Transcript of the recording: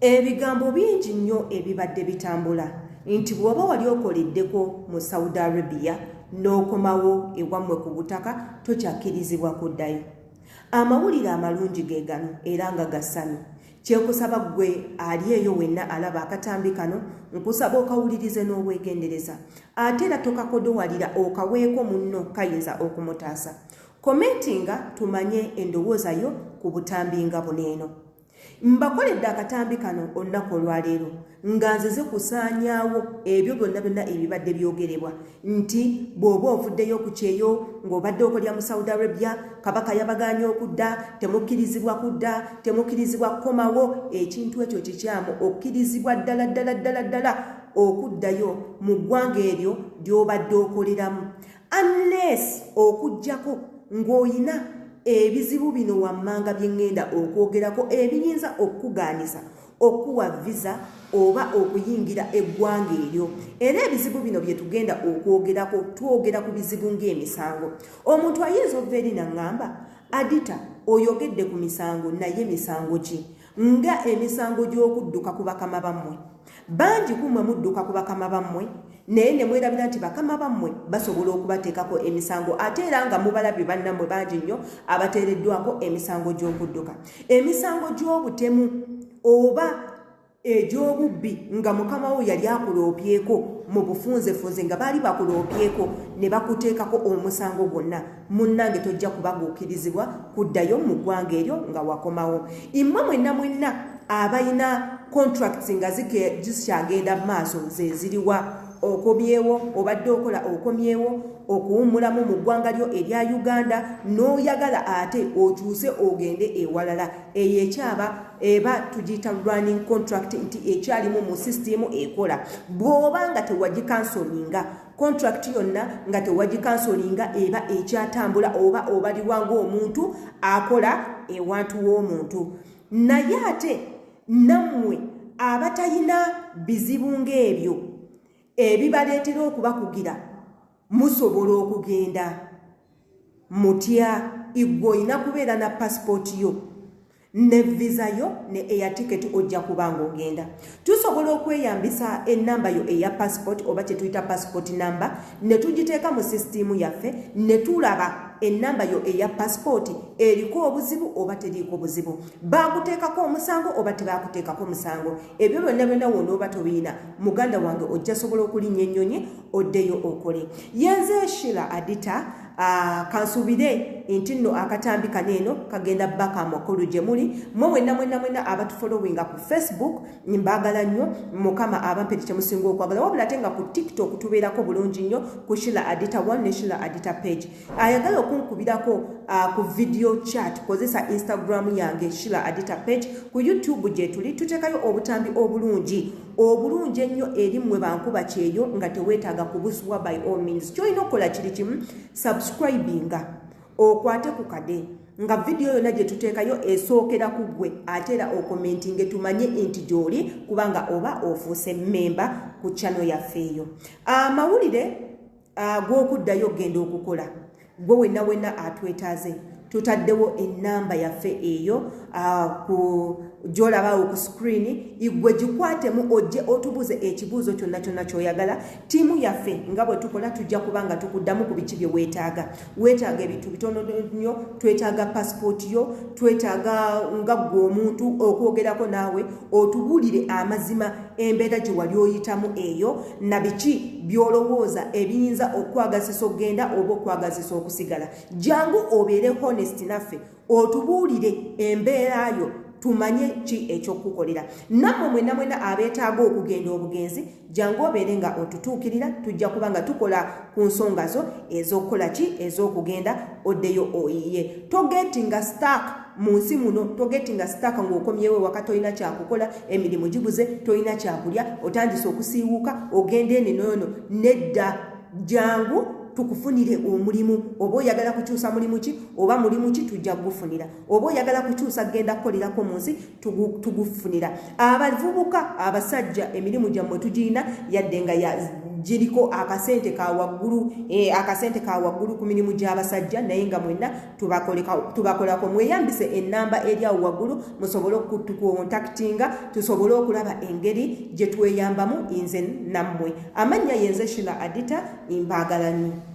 Ebigambo bingi nnyo ebibadde bitambula nti bw'oba wali okoleddeko mu Saudi Arabia n'okomawo ewammwe ku butaka tokyakkirizibwa kuddayo. Amawulire amalungi ge gano era nga gassanyu. Kyekusaba ggwe ali eyo wenna alaba akatambi kano nkusaba okawulirize n'obwegendereza ate era tokakodowalira okaweeko munno kayinza okumutaasa. Komentinga tumanye endowooza yo ku butambi nga buneeno. Mbakoledde akatambi kano olunaku olwaleero nga nzize kusaanyaawo ebyo byonna ebibadde byogerebwa nti bw'oba ovuddeyo ku kyeyo ng'obadde okolya mu Saudi Arabia kabaka yabagaanye okudda temukkirizibwa kudda temukkirizibwa kukomawo ekintu ekyo kikyamu okkirizibwa ddala okuddayo mu ggwanga eryo ly'obadde okoleramu unless okuggyako ng'oyina ebizibu bino wammanga byengenda okwogerako ebiyinza okugaanisa okuwa visa oba okuyingira eggwanga eryo. Era ebizibu bino bye tugenda okwogerako twogera ku bizibu ng'emisango. Omuntu ayinza okuva eri n'aŋŋamba Adita oyogedde ku misango naye misango ki? Nga emisango gy'okudduka ku bakama bammwe. Bangi kumwe mudduka ku bakama bammwe naye ne mwerabira nti bakama bammwe basobola okubateekako emisango ate era nga mubalabye bannammwe bangi nnyo abateereddwako emisango gy'okudduka. Emisango gy'obutemu oba egy'obubbi nga mukama wo yali akuloopyeko mu bufunzefunze nga baali bakuloopyeko ne bakuteekako omusango gwonna munnange tojja kubaguukirizibwa kuddayo mu ggwanga eryo nga wakomawo. Immwe mwenna abayina contracts nga zikyagenda mu maaso ze ziriwa okomyewo obadde okola okomyewo okuwummulamu mu ggwanga lyo erya Uganda n'oyagala ate okyuse ogende ewalala eyo ekyaba eba tugiyita running contract nti ekyalimu mu system ekola. Bw'oba nga tewagikansolinga contract yonna nga tewagikansolinga eba ekyatambula oba obalirwa ng'omuntu akola ewantu w'omuntu. Naye ate nammwe abatayina bizibu ng'ebyo ebibaleetera okubakugira musobola okugenda mutya igwe olina kubeera na passport yo ne visa yo ne air ticket ojja kubanga ogenda. Tusobola okweyambisa ennamba yo eya passport oba kyetuyita passport number ne tugiteeka mu system yaffe ne tulaba ennamba yo eya passport eriko obuzibu oba teriiko buzibu, baakuteekako omusango oba tebaakuteekako musango. Ebyo byonna wonooba tobiina muganda wange ojja sobola okulinnya ennyonyi oddeyo okole. Yenze Sheila Adita kansubire nti nno akatambi kaneeno kagenda bbaka amakulu gye muli mwe mwenna abatufollowinga ku Facebook mbaagala nnyo mukama abampere kyemusinga okwagala wabula ate nga ku TikTok tubeerako bulungi nnyo ku Sheila Adita 1 ne Sheila Adita page. Ayagala okunkubirako ku video chat kozesa Instagram yange Sheila Adita page, ku YouTube gye tuli tuteekayo obutambi obulungi ennyo eri mmwe bankuba kyeyo nga teweetaaga kubusubwa by all means. Kyolina okukola kiri kimu subscribinga okwate ku kade nga video yonna gye tuteekayo esookera ku ggwe ate era okomentinge tumanye nti gy'oli kubanga oba ofuuse memba ku channel yaffe eyo. Amawulire g'okuddayo genda okukola gwe wenna atwetaaze tutaddewo ennamba yaffe eyo ku gy'olabaawo ku screen igwe gikwatemu ojje otubuze ekibuuzo kyonna ky'oyagala. Tiimu yaffe nga bwe tukola tujja kubanga tukuddamu ku biki bye weetaaga ebintu bitono nnyo. Twetaaga passport yo, twetaaga nga ggwe omuntu okwogerako naawe otubuulire amazima embeera gye wali oyitamu eyo na biki by'olowooza ebiyinza okwagazisa okugenda oba okwagazisa okusigala. Jangu obeere honest naffe otubuulire embeera yo tumanye ki ekyokukolera. Nammwe mwenna abeetaaga okugenda obugenzi jangu obeere nga otutuukirira tujja kuba nga tukola ku nsonga zo ez'okukola ki ez'okugenda oddeyo oyiye. Togetinga stuck mu nsi muno, togetinga stuck ng'okomyewo wakati olina kyakukola emirimu gibuze tolina kyakulya otandise okusiiwuuka ogende eno nedda. Jangu tukufunire omulimu oba oyagala kukyusa mulimu ki oba mulimu ki tujja kugufunira oba oyagala kukyusa genda kukolerako mu nsi tugufunira. Abavubuka abasajja emirimu gyammwe tugirina yadde nga giriko akasente ka waggulu ku mirimu gy'abasajja naye nga mwenna tubakolako mweyambise ennamba eri awo waggulu musobole okukontaktinga tusobole okulaba engeri gye tweyambamu nze nammwe. Amannya yenze Sheila Adita, mbaagala nnyo.